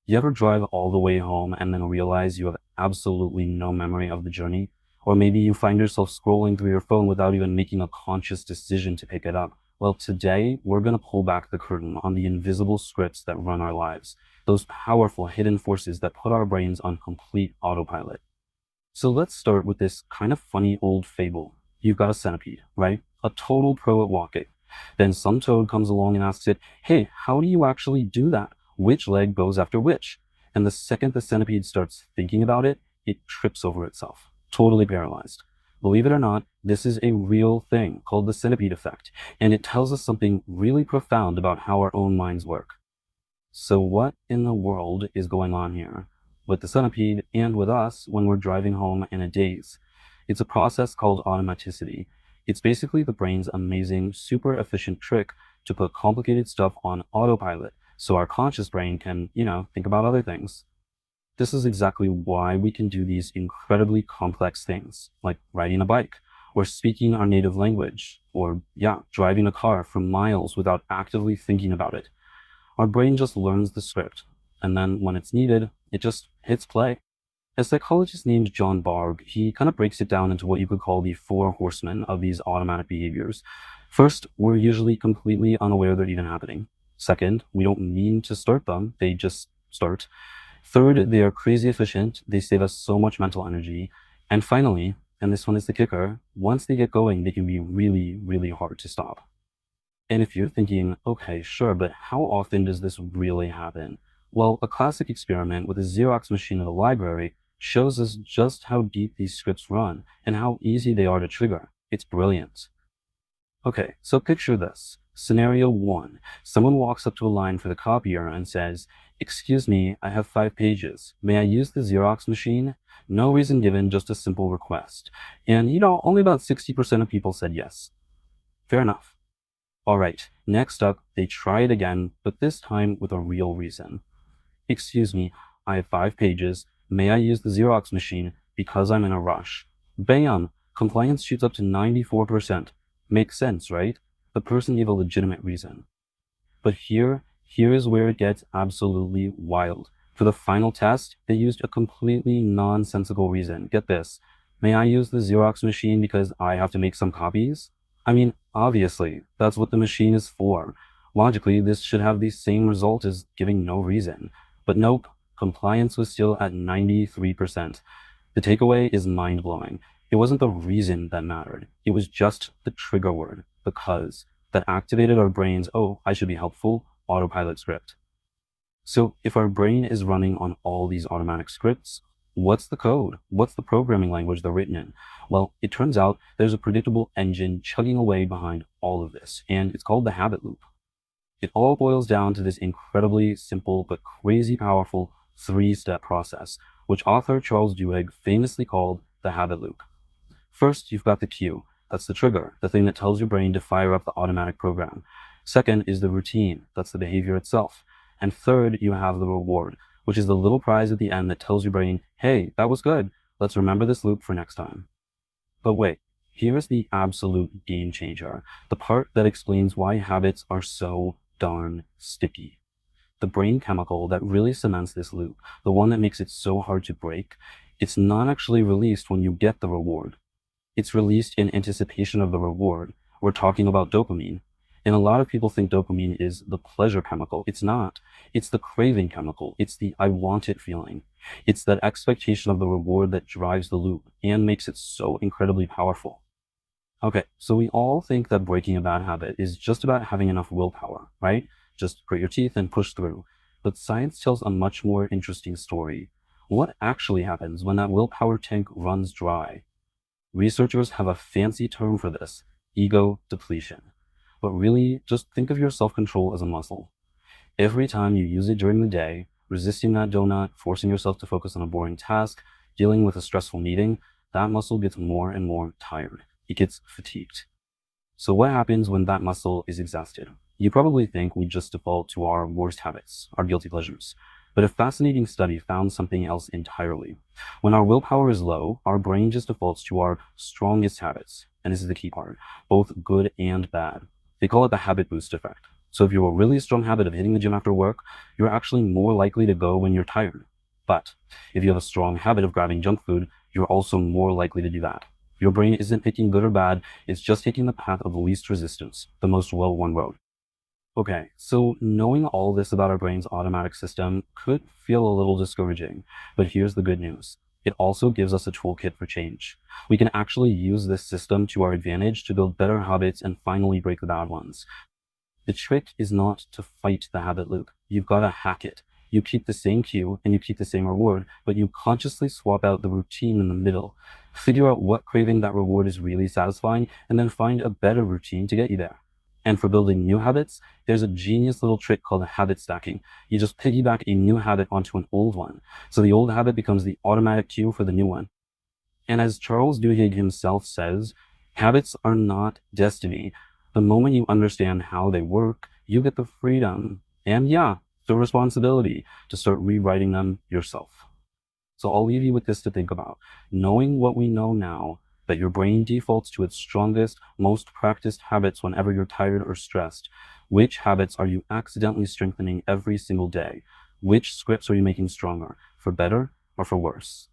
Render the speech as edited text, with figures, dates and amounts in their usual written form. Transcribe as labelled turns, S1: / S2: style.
S1: You ever drive all the way home and then realize you have absolutely no memory of the journey? Or maybe you find yourself scrolling through your phone without even making a conscious decision to pick it up. Well, today we're going to pull back the curtain on the invisible scripts that run our lives, those powerful hidden forces that put our brains on complete autopilot. So let's start with this kind of funny old fable. You've got a centipede, right? A total pro at walking. Then some toad comes along and asks it, hey, how do you actually do that? Which leg goes after which? And the second the centipede starts thinking about it, it trips over itself, totally paralyzed. Believe it or not, this is a real thing called the centipede effect, and it tells us something really profound about how our own minds work. So what in the world is going on here with the centipede and with us when we're driving home in a daze? It's a process called automaticity. It's basically the brain's amazing, super efficient trick to put complicated stuff on autopilot so our conscious brain can, think about other things. This is exactly why we can do these incredibly complex things, like riding a bike, or speaking our native language, or, driving a car for miles without actively thinking about it. Our brain just learns the script, and then when it's needed, it just hits play. A psychologist named John Bargh, he kind of breaks it down into what you could call the four horsemen of these automatic behaviors. First, we're usually completely unaware they're even happening. Second, we don't mean to start them, they just start. Third, they are crazy efficient, they save us so much mental energy. And finally, and this one is the kicker, once they get going, they can be really, really hard to stop. And if you're thinking, okay, sure, but how often does this really happen? Well, a classic experiment with a Xerox machine in the library shows us just how deep these scripts run and how easy they are to trigger. It's brilliant. Okay, so picture this. Scenario one. Someone walks up to a line for the copier and says, excuse me, I have 5 pages. May I use the Xerox machine? No reason given, just a simple request. And only about 60% of people said yes. Fair enough. All right, next up, they try it again, but this time with a real reason. Excuse me, I have 5 pages. May I use the Xerox machine because I'm in a rush? Bam! Compliance shoots up to 94%. Makes sense, right? The person gave a legitimate reason. But here is where it gets absolutely wild. For the final test, they used a completely nonsensical reason. Get this. May I use the Xerox machine because I have to make some copies? I mean, obviously, that's what the machine is for. Logically, this should have the same result as giving no reason. But nope, compliance was still at 93%. The takeaway is mind-blowing. It wasn't the reason that mattered. It was just the trigger word, because, that activated our brain's, oh, I should be helpful, autopilot script. So if our brain is running on all these automatic scripts, what's the code? What's the programming language they're written in? Well, it turns out there's a predictable engine chugging away behind all of this, and it's called the habit loop. It all boils down to this incredibly simple but crazy powerful 3-step process, which author Charles Duhigg famously called the habit loop. First, you've got the cue. That's the trigger, the thing that tells your brain to fire up the automatic program. Second is the routine. That's the behavior itself. And third, you have the reward, which is the little prize at the end that tells your brain, hey, that was good. Let's remember this loop for next time. But wait, here is the absolute game changer, the part that explains why habits are so darn sticky. The brain chemical that really cements this loop, the one that makes it so hard to break, it's not actually released when you get the reward. It's released in anticipation of the reward. We're talking about dopamine. And a lot of people think dopamine is the pleasure chemical. It's not. It's the craving chemical. It's the I want it feeling. It's that expectation of the reward that drives the loop and makes it so incredibly powerful. Okay, so we all think that breaking a bad habit is just about having enough willpower, right? Just grit your teeth and push through. But science tells a much more interesting story. What actually happens when that willpower tank runs dry? Researchers have a fancy term for this, ego depletion. But really, just think of your self-control as a muscle. Every time you use it during the day, resisting that donut, forcing yourself to focus on a boring task, dealing with a stressful meeting, that muscle gets more and more tired. It gets fatigued. So what happens when that muscle is exhausted? You probably think we just default to our worst habits, our guilty pleasures. But a fascinating study found something else entirely. When our willpower is low, our brain just defaults to our strongest habits. And this is the key part, both good and bad. They call it the habit boost effect. So if you have a really strong habit of hitting the gym after work, you're actually more likely to go when you're tired. But if you have a strong habit of grabbing junk food, you're also more likely to do that. Your brain isn't picking good or bad, it's just taking the path of least resistance, the most well-worn road. Okay, so knowing all this about our brain's automatic system could feel a little discouraging, but here's the good news. It also gives us a toolkit for change. We can actually use this system to our advantage to build better habits and finally break the bad ones. The trick is not to fight the habit loop. You've got to hack it. You keep the same cue and you keep the same reward, but you consciously swap out the routine in the middle. Figure out what craving that reward is really satisfying and then find a better routine to get you there. And for building new habits, there's a genius little trick called habit stacking. You just piggyback a new habit onto an old one. So the old habit becomes the automatic cue for the new one. And as Charles Duhigg himself says, habits are not destiny. The moment you understand how they work, you get the freedom and, yeah, the responsibility to start rewriting them yourself. So I'll leave you with this to think about. Knowing what we know now, that your brain defaults to its strongest, most practiced habits whenever you're tired or stressed. Which habits are you accidentally strengthening every single day? Which scripts are you making stronger, for better or for worse?